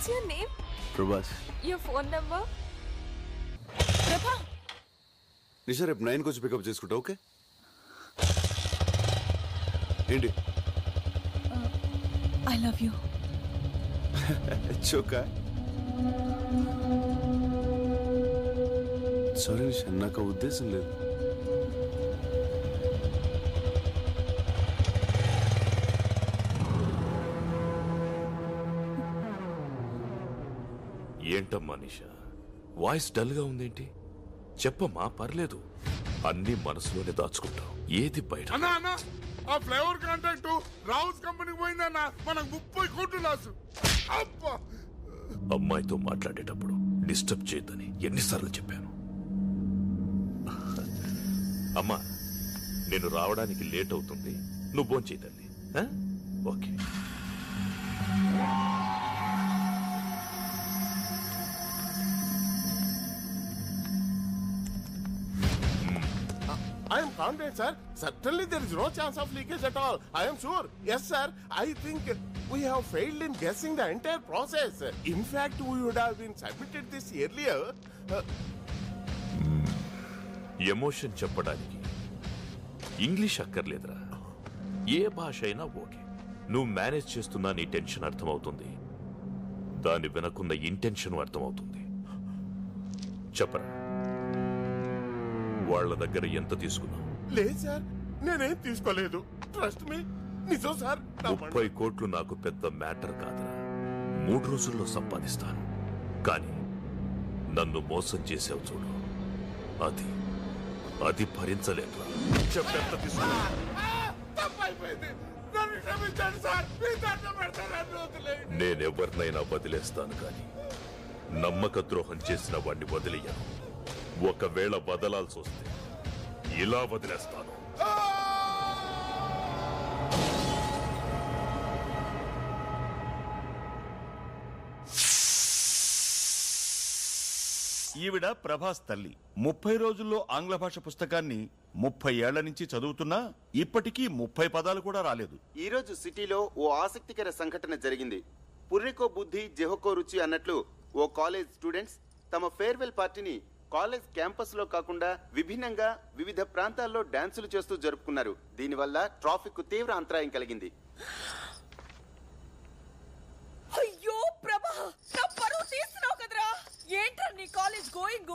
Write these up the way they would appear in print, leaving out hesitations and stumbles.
What's your name? Prabhas. Your phone number? ప్రభా, నిషా రేపు 9 వచ్చి పికప్ చేసుకుంటా. ఓకే ఏంటి? I love you. చోకా. సారీ నిషా, నాకు ఆ ఉద్దేశం లేదు. ఏంటమ్మా నిషా, వాయిస్ డల్ గా ఉందేంటి? చెప్పమ్మా, పర్లేదు. అన్ని మనసులోనే దాచుకుంటాం, ఏది బయట. అన్నా ఆ ఫ్లేవర్ కాంటాక్ట్ రావుస్ కంపెనీకి పోయిందన్నా, మనకు 30 కోట్లు లాసు. అమ్మాయితో మాట్లాడేటప్పుడు డిస్టర్బ్ చేయొద్దని ఎన్నిసార్లు చెప్పాను. అమ్మా, నేను రావడానికి లేట్ అవుతుంది, నువ్వు భోంచేయి తల్లి. Okay. I am confident, sir. Certainly there is no chance of leakage at all. I am sure. Yes, sir. I think we have failed in guessing the entire process. In fact, we would have been submitted this earlier. Emotion చెప్పడానికి English అక్కర్లేదురా, ఏ భాష అయినా okay. నువ్వు manage చేస్తున్నా నీ tension అర్థమవుతుంది, దాన్ని వినకున్న intention అర్థమవుతుంది. చెప్పరా, వాళ్ళ దగ్గర ఎంత తీసుకున్నావు? లేదు సార్, నేనేం తీసుకోలేదు. ట్రస్ట్ మీ, నిజం సార్. 30 కోట్లు నాకు పెద్ద మ్యాటర్ కాదురా, 3 రోజుల్లో సంపాదిస్తాను. కానీ నన్ను మోసం చేసావు చూడు, అది భరించలేదురా. చెప్పెంత తీసుకున్నా? తప్పైపోయింది, నన్ను క్షమించండి సార్. మీ దండం పెడతాను, వదిలేయండి. నేనెవరినైనా వదిలేస్తాను, కానీ నమ్మక ద్రోహం చేసిన వాడిని వదిలేయను. ఒకవేళ వదలాల్సి వస్తే ఇలా వదిలేస్తాను. ఈవిడ ప్రభాస్ తల్లి. 30 రోజుల్లో ఆంగ్ల భాష పుస్తకాన్ని 30 ఏళ్ల నుంచి చదువుతున్నా ఇప్పటికీ 30 పదాలు కూడా రాలేదు. ఈ రోజు సిటీలో ఓ ఆసక్తికర సంఘటన జరిగింది. పుర్రెకో బుద్ధి జెహోకో రుచి అన్నట్లు ఓ కాలేజ్ స్టూడెంట్స్ తమ ఫేర్వెల్ పార్టీని కాలేజ్ క్యాంపస్ లో కాకుండా విభిన్నంగా వివిధ ప్రాంతాల్లో డాన్సులు చేస్తూ జరుపుకున్నారు. దీనివల్ల ట్రాఫిక్ కు తీవ్ర అంతరాయం కలిగింది. అయ్యో ప్రభా, నా పరువు తీస్తున్నావు కదరా. ఏంట్రా నీ college going?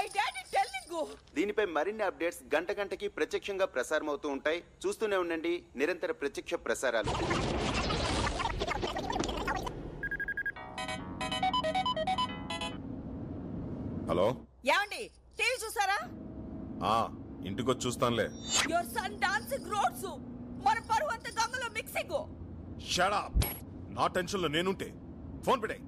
I daddy telling. దీనిపై మరిన్ని అప్డేట్స్ గంట గంటకి ప్రత్యక్షంగా ప్రసారం అవుతూ ఉంటాయి. చూస్తూనే ఉండండి నిరంతర ప్రత్యక్ష ప్రసారాలు. హలో, యాండి టీవీ చూసారా? ఇంటికొచ్చి చూస్తానులే. యువర్ సన్ డాన్సింగ్ రోడ్స్, మన పరువు అంత గంగలో మిక్సింగ్. Shut up. నా టెన్షన్ లో నేనుంటే ఫోన్ పెట్టాయి.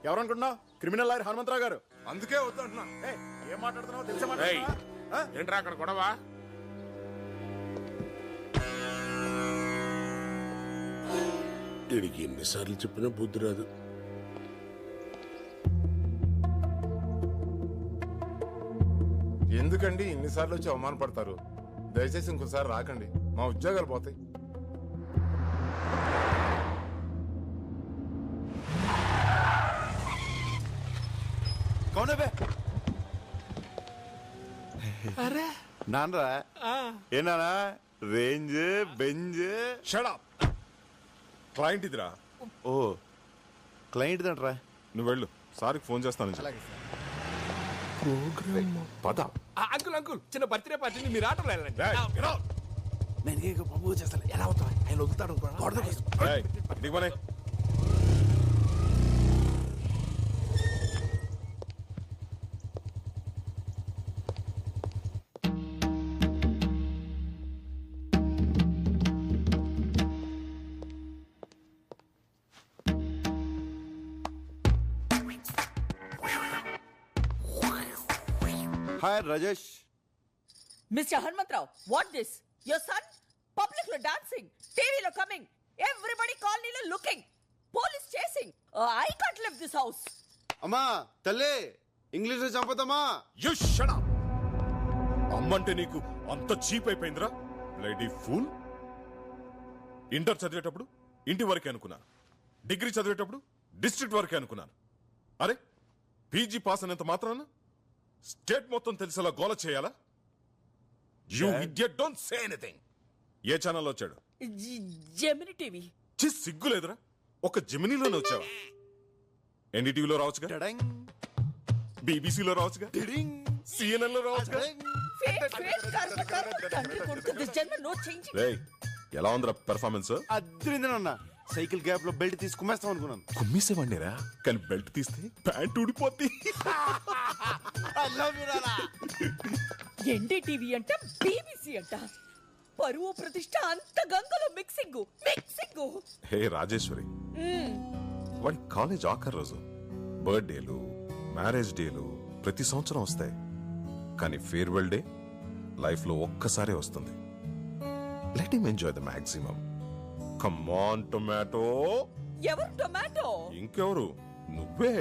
ఎవరనుకుంటున్నావు? క్రిమినల్ లాయర్ హనుమంతరావు గారు. అందుకే వద్దంటున్నా. ఏం మాట్లాడుతున్నావు తెలుసా? ఏంట్రా అక్కడ గొడవ? వీడికి ఎన్నిసార్లు చెప్పినా బుద్ధి రాదు. ఎందుకండి ఇన్నిసార్లు వచ్చి అవమానపడతారు? దయచేసి ఇంకోసారి రాకండి, మా ఉద్యోగాలు పోతాయి. అరే నాన్నరా, ఏనా range Benz. Shut up. Client ఇదిరా. ఓ క్లయింట్ దంట్రా. నువ్వు వెళ్ళు, సార్కి ఫోన్ చేస్తాను. పద. అంకుల్ చిన్న బర్త్డే పార్టీని మీరు ఆటోలో వెళ్ళండి. నేను బాబు చేస్తాను. ఎలా అవుతావు? ఆయన వదులుతాడు. Hi Rajesh. Mister Hanumantharao, what this? Your son public లో డాన్సింగ్, టీవీలో కమింగ్, ఎవ్రీబడి కాలనీలో looking, police chasing. I can't live this house. అమ్మా తల్లి, ఇంగ్లీష్ లో చంపుతామా? You shut up. అమ్మంటే నీకు అంత చీప్ అయిపోయిందిరా బ్లడీ ఫూల్. ఇంటర్ చదివేటప్పుడు ఇంటి వరకే అనుకున్నాను, డిగ్రీ చదివేటప్పుడు డిస్ట్రిక్ట్ వరకే అనుకున్నాను. అరే పీజీ పాస్ అనేంత మాత్రాన స్టేట్ మొత్తం తెలిసేలా గోల చేయాలా? You idiot, don't say anything. ఏ ఛానల్లో వచ్చాడు? Gemini TV. సిగ్గులేదురా, ఒక జెమినీలోనే వచ్చావా? ఎన్డీటీవీలో రావచ్చుగా, బీబీసీలో రావచ్చుగా, CNN లో రావచ్చుగా. రేయ్, ఎలా ఉందిరా పెర్ఫార్మెన్స్? అద్రిందనన్నా, సైకిల్ గ్యాప్ లో బెల్ట్ తీసి కుమ్మేస్తాం అనుకున్నాను. కుమ్మేసేవాడిరా, కానీ బెల్ట్ తీస్తే ప్యాంట్ ఊడిపోద్ది. ఎన్డీటీవీ అంట, బీబీసీ అంట, పరువు ప్రతిష్ట అంత గంగలో మిక్సింగ్. హే రాజేశ్వరి, వాడి కాలేజ్ ఆఖరి రోజు, బర్త్డేలు, మ్యారేజ్ డేలు ప్రతి సంవత్సరం వస్తాయి, కానీ ఫేర్వెల్ డే లైఫ్ లో ఒక్కసారే వస్తుంది. Let him enjoy the maximum. Come on tomato. ఎవరు టొమాటో? ఇంకెవరు, నువ్వే.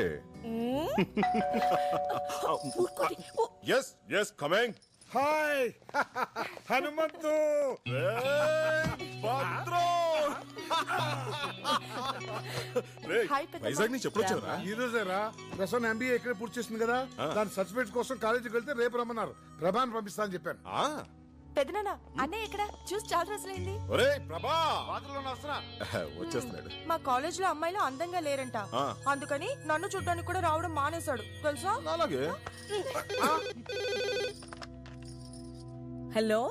Yes yes coming. Hi Hanumanthu. Vizag నుంచి ఎప్పుడు వచ్చారా? ఈ రోజేరా. ప్రసన్న MBA ఇక్కడ పూర్తి చేసింది కదా, దాని సర్టిఫికేట్ కోసం కాలేజీకి వెళ్తే రేపు రమ్మన్నారు. ప్రభాని పంపిస్తా అని చెప్పాను. పెదనాన్న, అన్నయ్య ఎక్కడ? చూసి చాలా రోజులైంది. ఒరేయ్ ప్రభా, వచ్చేస్తున్నాడు. మా కాలేజ్ లో అమ్మాయిలు అందంగా లేరంట, అందుకని నన్ను చూడడానికి కూడా రావడం మానేశాడు తెలుసా? అలాగే. హలో,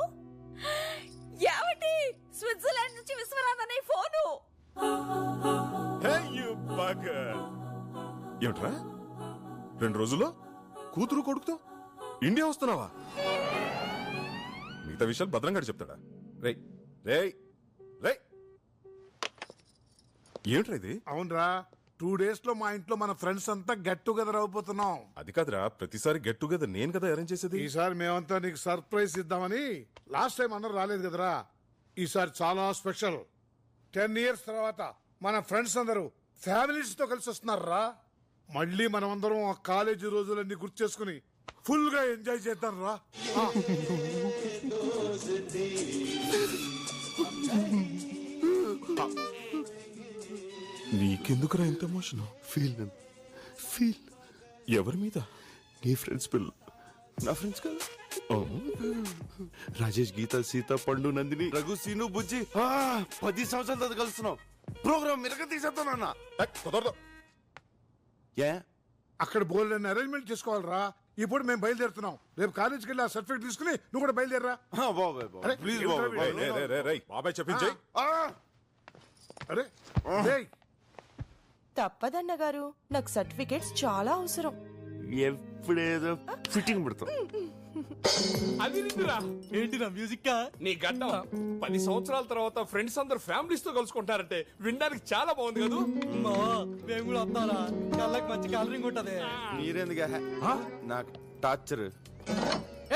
ఏమండి? స్విట్జర్లాండ్ నుంచి విశ్వనాథ్ అనే ఫోను. ఏమిట్రా 2 రోజుల్లో కూతురు కొడుకుతో ఇండియా వస్తున్నావా? మిగతా విషయాలు భద్రంగా చెప్తాడా? రే రే రే, ఏమిట్రా ఇది? అవునరా, 2 days లో మా ఇంట్లో మన ఫ్రెండ్స్ అంతా గెట్ టుగెదర్ అవబోతున్నాం. అది కాదురా, ప్రతిసారి గెట్ టుగెదర్ నేను కదా అరేంజ్ చేసేది. ఈసారి మేమంతా నీకు సర్ప్రైజ్ ఇద్దామని. లాస్ట్ టైం అందరూ రాలేదు కదరా, ఈసారి చాలా స్పెషల్. 10 years తర్వాత మన ఫ్రెండ్స్ అందరూ ఫ్యామిలీస్ తో కలిసి వస్తున్నారా. మళ్ళీ మనం అందరం ఆ కాలేజీ రోజులన్నీ గుర్తు చేసుకుని ఫుల్ గా ఎంజాయ్ చేద్దాం రా. నీకెందుకురా ఇంత ఎమోషన్? ఫీల్ ఎవరి మీద? నీ ఫ్రెండ్స్ పిల్ల. నా ఫ్రెండ్స్ కదా, రాజేష్, గీత, సీత, పండు, నందిని, రఘు, సీను, బుజ్జి. 10 సంవత్సరాల తర్వాత కలుస్తున్నాం. ప్రోగ్రామ్ మిరగ తీసేస్తానన్నా. కుదరదు. ఏ అక్కడ బోల్డ్ అరేంజ్మెంట్ చేసుకోవాలరా. ఇప్పుడు మేము బయలుదేరుతున్నాం. రేపు కాలేజీకి వెళ్ళి ఆ సర్టిఫికేట్ తీసుకుని నువ్వు కూడా బయలుదేరరా. ప్లీజ్ బాబాయ్ చెప్పించే. అరే తప్పదన్న గారు, నాకు సర్టిఫికేట్స్ చాలా అవసరం. ఎప్పుడేదో ఫిట్టింగ్ పెడతాం. అది నిండురా. ఏంటిరా మ్యూజిక్? నీ గడ్డం 10 సంవత్సరాల తర్వాత ఫ్రెండ్స్ అందరు ఫ్యామిలీస్ తో కలుసుకుంటారంటే వినడానికి చాలా బాగుంది కదా. మేము కూడా వస్తారా? కళ్ళకి మంచి కలరింగ్ ఉంటది. మీరెందుగా నాకు టార్చర్?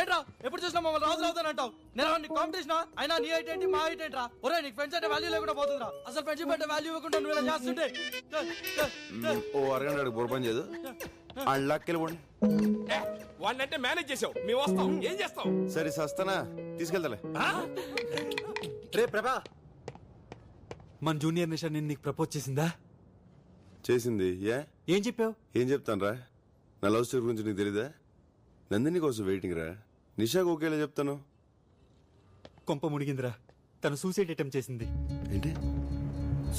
ఏంట్రా ఎప్పుడు చూసినా మమ్మల్ని రాజు రావుతానంటావు? నేను కాంపిటీషన్ అయినా నీ హైట్ ఏంటి, మా హైట్ ఏంట్రా? ఒరే, నీకు ఫ్రెండ్స్ అంటే వాల్యూ లేకుండా పోతుందిరా. అసలు ఫ్రెండ్షిప్ అంటే వాల్యూ ఇవ్వకుండా నువ్వు ఇలా చేస్తుంటే. ఓ అరగంట బోర్ పని చేయదు. అళ్ళకెళ్ళిపోండి. వాడినంటే మేనేజ్ చేసావు, మేము వస్తాం. ఏం చేస్తాం? సరే సస్తానా, తీసుకెళ్తాలే. రే ప్రభా, మన జూనియర్ నిషా నేను నీకు ప్రపోజ్ చేసిందా? చేసింది. ఏం చెప్పావు? ఏం చెప్తాను రా, నా లవ్ స్టోరీ గురించి నీకు తెలీదా? నందిని కోసం వెయిటింగ్ రా. నిషాకు ఒకేలా చెప్తాను. కొంప మునిగిందిరా, తను సూసైడ్ అటెంప్ట్ చేసింది. ఏంటి,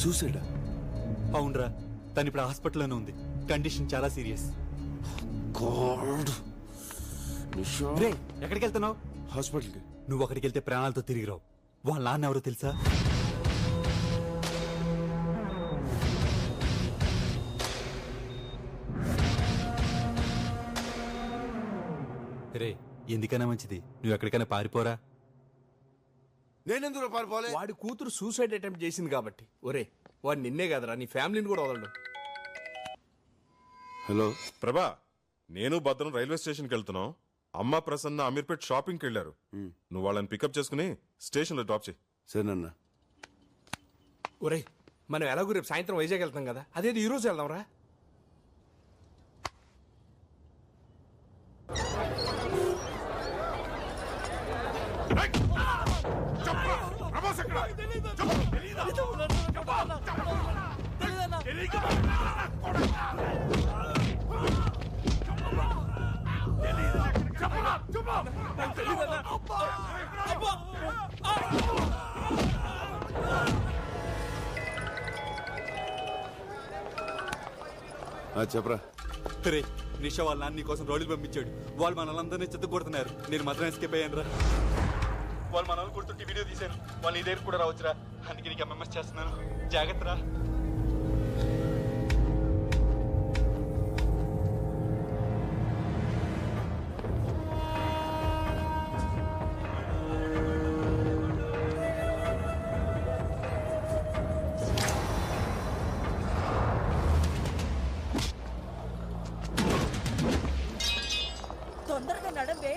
సూసైడా? అవునరా, తను ఇప్పుడు హాస్పిటల్లోనే ఉంది. కండిషన్ చాలా సీరియస్. రే, ఎక్కడికి వెళ్తున్నావు? హాస్పిటల్కి. నువ్వు అక్కడికి వెళ్తే ప్రాణాలతో తిరిగి రావు. వాళ్ళ నాన్న ఎవరో తెలుసా? రే, ఎందుకైనా మంచిది నువ్వు ఎక్కడికైనా పారిపోరా. నేనెందుకు పారిపోలే? వాడి కూతురు సూసైడ్ అటెంప్ట్ చేసింది కాబట్టి. ఒరే, వాడు నిన్నే కదరా, నీ ఫ్యామిలీని కూడా వదలడు. హలో ప్రభా, నేను భద్రం రైల్వే స్టేషన్కి వెళ్తున్నాం. అమ్మ ప్రసన్న అమీర్పేట్ షాపింగ్కి వెళ్ళారు. నువ్వు వాళ్ళని పికప్ చేసుకుని స్టేషన్లో డ్రాప్ చేయి. సరేనన్నా. ఒరే, మనం ఎలాగో రేపు సాయంత్రం వైజాగ్ వెళ్తాం కదా, అదేది ఈ రోజు వెళ్దాంరా. చెప్పరా. రే నిషా వాళ్ళ నాన్న నీకోసం రోడ్లు పంపించాడు. వాళ్ళు మనల్ని చెత్త కొడుతున్నారు. నేను మాత్రం ఎస్కేప్ అయ్యాను రా. వాళ్ళు మన వాళ్ళు కొడుతుంటే వీడియో తీశాను. వాళ్ళు నీ దగ్గర కూడా రావచ్చురా. అందుకే నీకు ఎంఎంఎస్ చేస్తున్నాను. జాగ్రత్త రా. తొందరగా నడవే.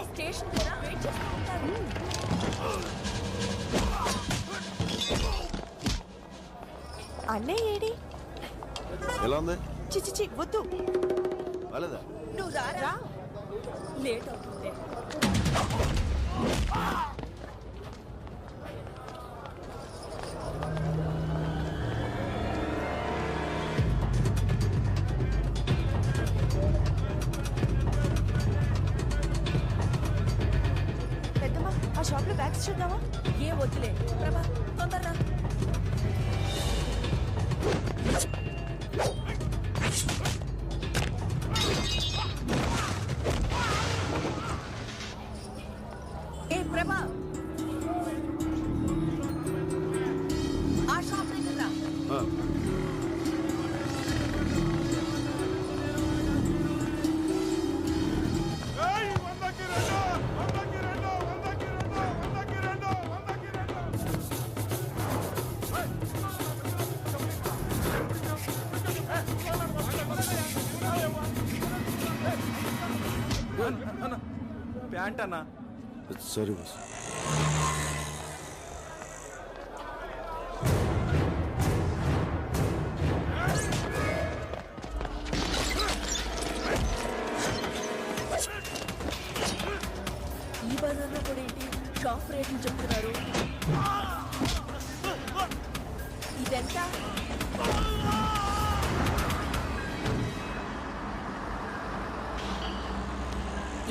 స్టేషన్ దగ్గర వెయిట్ చేస్తూ ఉంటారు. అన్నయ్య ఏడి? ఎలా ఉంది? చిచి వద్దు. వాళ్ళదా? నువ్వు రారా, లేట్ అవుతుంది. పెద్దమ్మ ఆ షాప్ లో బ్యాగ్స్ చూద్దామా? ఏ వద్దులే ప్రభా, తొందరగా. ఏ ప్రభా, ఆ షాప్ దగ్గర రా. ప్యాంట్ అన్నా. సరే బాస్. ఈ బజార్లో కూడా ఏంటి షాప్ రేట్లు చెప్తున్నారు? ఇదెంత?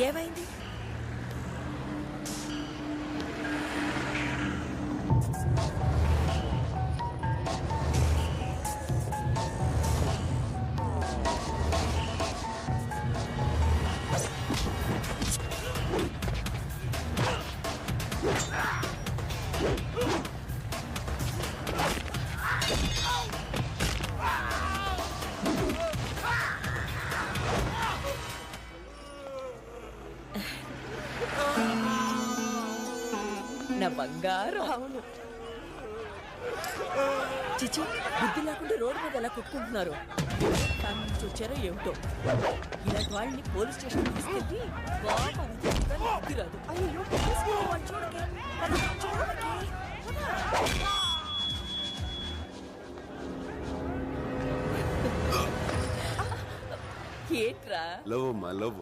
ఏమైంది? నా బంగారం. అవును. చిచి, బుద్ధి లేకుండా రోడ్డు మీద ఎలా కొట్టుకుంటున్నారు. ఫ్యామిలీ నుంచి వచ్చారో ఏమిటో. ఇలాంటి వాళ్ళని పోలీస్ స్టేషన్ తీసుకెళ్ళి బుద్ధి రాదు. అయ్యో చూడకే. ఏంట్రా? లవ్ అమ్మా, లవ్.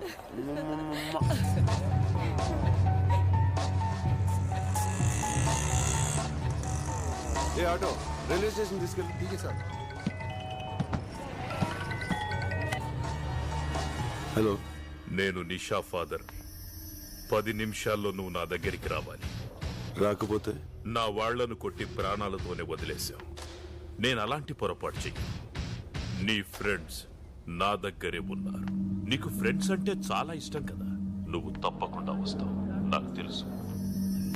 ఏ ఆటో, రైల్వే స్టేషన్ తీసుకెళ్ళి. ఠీకే సార్. హలో, నేను నిషా ఫాదర్. 10 నిమిషాల్లో నువ్వు నా దగ్గరికి రావాలి. రాకపోతే నా వాళ్లను కొట్టి ప్రాణాలతోనే వదిలేశావు. నేను అలాంటి పొరపాటు చెయ్యి. నీ ఫ్రెండ్స్ నా దగ్గరే ఉన్నారు. నీకు ఫ్రెండ్స్ అంటే చాలా ఇష్టం కదా. నువ్వు తప్పకుండా వస్తావు, నాకు తెలుసు.